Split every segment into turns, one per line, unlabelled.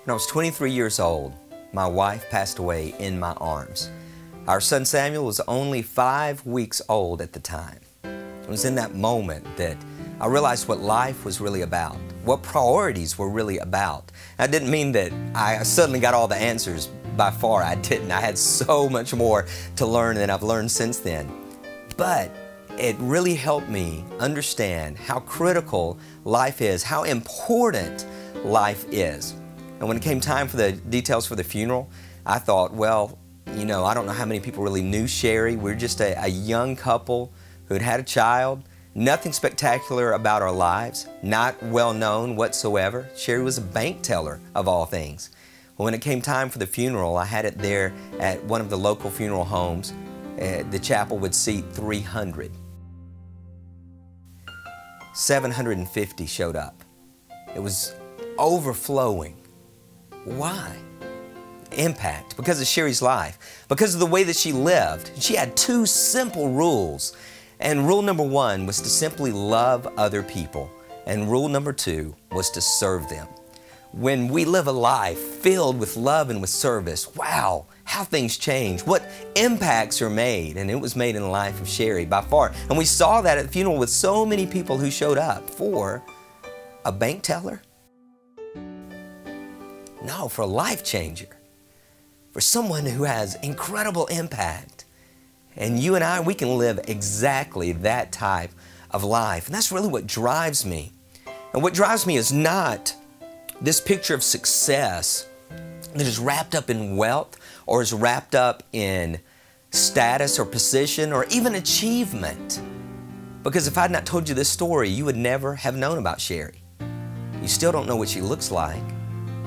When I was 23 years old, my wife passed away in my arms. Our son Samuel was only 5 weeks old at the time. It was in that moment that I realized what life was really about, what priorities were really about. That didn't mean that I suddenly got all the answers. By far, I didn't. I had so much more to learn than I've learned since then. But it really helped me understand how critical life is, how important life is. And when it came time for the details for the funeral, I thought, well, I don't know how many people really knew Sherry. We're just a young couple who had had a child. Nothing spectacular about our lives, not well known whatsoever. Sherry was a bank teller of all things. Well, when it came time for the funeral, I had it there at one of the local funeral homes. The chapel would seat 300. 750 showed up. It was overflowing. Why? Impact, because of Sherry's life, because of the way that she lived. She had 2 simple rules. And rule number 1 was to simply love other people. And rule number 2 was to serve them. When we live a life filled with love and with service, wow, how things change, what impacts are made. And it was made in the life of Sherry by far. And we saw that at the funeral with so many people who showed up for a bank teller. No, for a life changer, for someone who has incredible impact. And you and I, we can live exactly that type of life. And that's really what drives me. And what drives me is not this picture of success that is wrapped up in wealth or is wrapped up in status or position or even achievement. Because if I had not told you this story, you would never have known about Sherry. You still don't know what she looks like.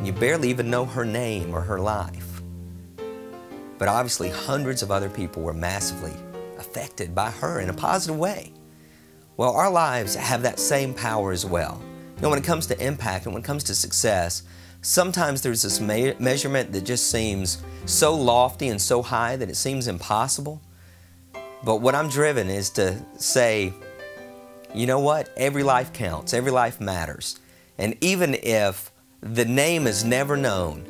You barely even know her name or her life. But obviously hundreds of other people were massively affected by her in a positive way. Well, our lives have that same power as well. When it comes to impact and when it comes to success, sometimes there's this measurement that just seems so lofty and so high that it seems impossible. But what I'm driven is to say, you know what? Every life counts. Every life matters. And even if the name is never known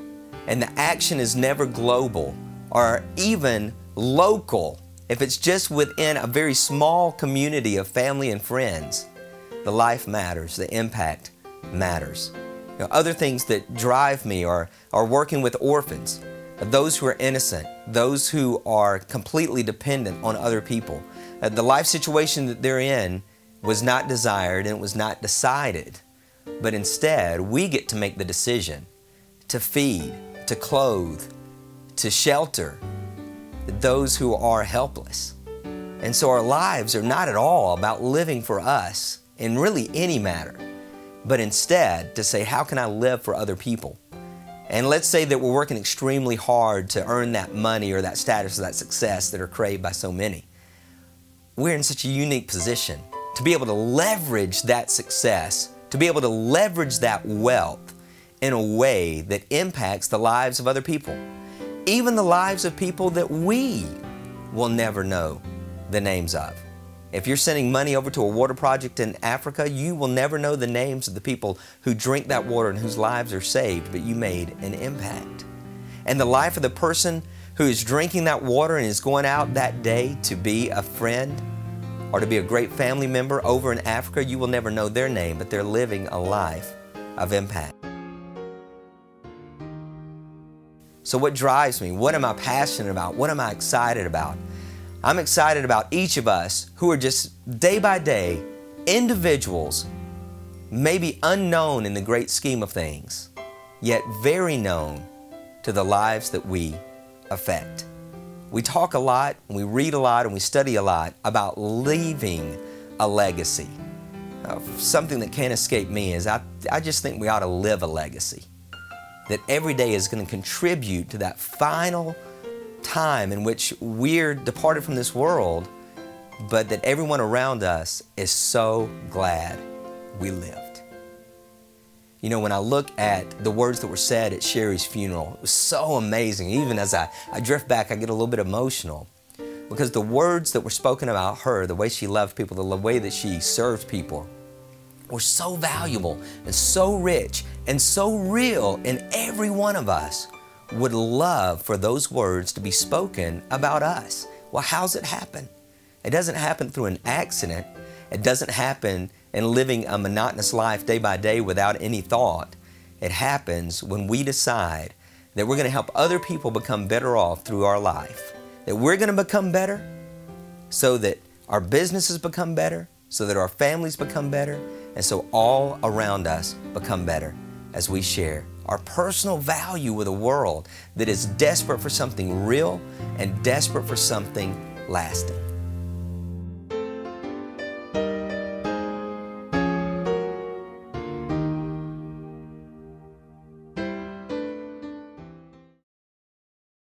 and the action is never global or even local, if it's just within a very small community of family and friends, the life matters, the impact matters. Other things that drive me are working with orphans, those who are innocent, those who are completely dependent on other people. The life situation that they're in was not desired and it was not decided. But instead, we get to make the decision to feed, to clothe, to shelter those who are helpless. And so our lives are not at all about living for us in really any matter, but instead to say, how can I live for other people? And let's say that we're working extremely hard to earn that money or that status or that success that are craved by so many. We're in such a unique position to be able to leverage that success, to be able to leverage that wealth in a way that impacts the lives of other people, even the lives of people that we will never know the names of. If you're sending money over to a water project in Africa, you will never know the names of the people who drink that water and whose lives are saved, but you made an impact. And the life of the person who is drinking that water and is going out that day to be a friend or to be a great family member over in Africa, you will never know their name, but they're living a life of impact. So what drives me? What am I passionate about? What am I excited about? I'm excited about each of us who are just day by day individuals, maybe unknown in the great scheme of things, yet very known to the lives that we affect. We talk a lot, and we read a lot, and we study a lot about leaving a legacy. Something that can't escape me is I just think we ought to live a legacy. That every day is going to contribute to that final time in which we're departed from this world, but that everyone around us is so glad we lived. When I look at the words that were said at Sherry's funeral, it was so amazing. Even as I drift back, I get a little bit emotional because the words that were spoken about her, the way she loved people, the way that she served people, were so valuable and so rich and so real, and every one of us would love for those words to be spoken about us. Well, how's it happen? It doesn't happen through an accident. It doesn't happen in living a monotonous life day by day without any thought. It happens when we decide that we're going to help other people become better off through our life. That we're going to become better so that our businesses become better, so that our families become better, and so all around us become better as we share our personal value with a world that is desperate for something real and desperate for something lasting.